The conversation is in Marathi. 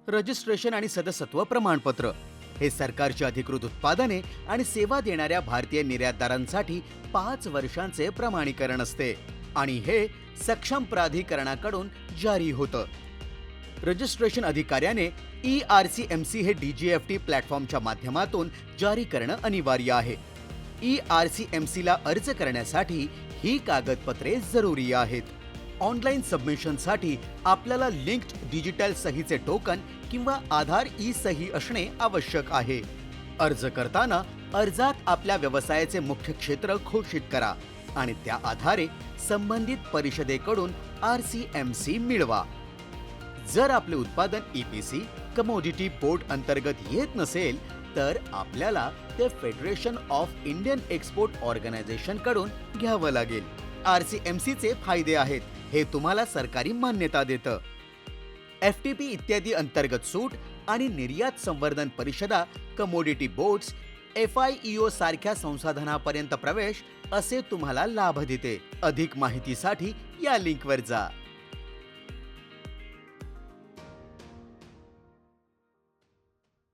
रजिस्ट्रेशन आणि सदस्यत्व प्रमाणपत्र हे सरकारची अधिकृत उत्पादने आणि सेवा देणाऱ्या भारतीय निर्यातदारांसाठी 5 वर्षांचे प्रमाणीकरण असते आणि हे सक्षम प्राधिकरणाकडून जारी होतं. रजिस्ट्रेशन अधिकाऱ्याने ERCMC हे DGFT प्लॅटफॉर्मच्या माध्यमातून जारी करणं अनिवार्य आहे. ERCMC ला अर्ज करण्यासाठी ही कागदपत्रे जरुरी आहेत. ऑनलाईन सबमिशनसाठी आपल्याला लिंक्ड डिजिटल सहीचे टोकन किंवा आधार ई-सही असणे आवश्यक आहे. अर्ज करताना अर्जात आपल्या व्यवसायाचे मुख्य क्षेत्र घोषित करा आणि त्या आधारे संबंधित परिषदेकडून RCMC मिळवा. जर आपले उत्पादन EPC कमोडिटी बोर्ड अंतर्गत येत नसेल तर आपल्याला ते Federation of Indian Export Organisation कडून घ्यावं लागेल. RCMC चे फायदे आहेत. हे तुम्हाला सरकारी मान्यता देतं. FTP इत्यादी अंतर्गत सूट आणि निर्यात संवर्धन परिषदा, कमोडिटी बोर्ड्स, FIEO सारख्या संसाधनापर्यंत प्रवेश असे तुम्हाला लाभ देते. अधिक माहितीसाठी या लिंकवर जा.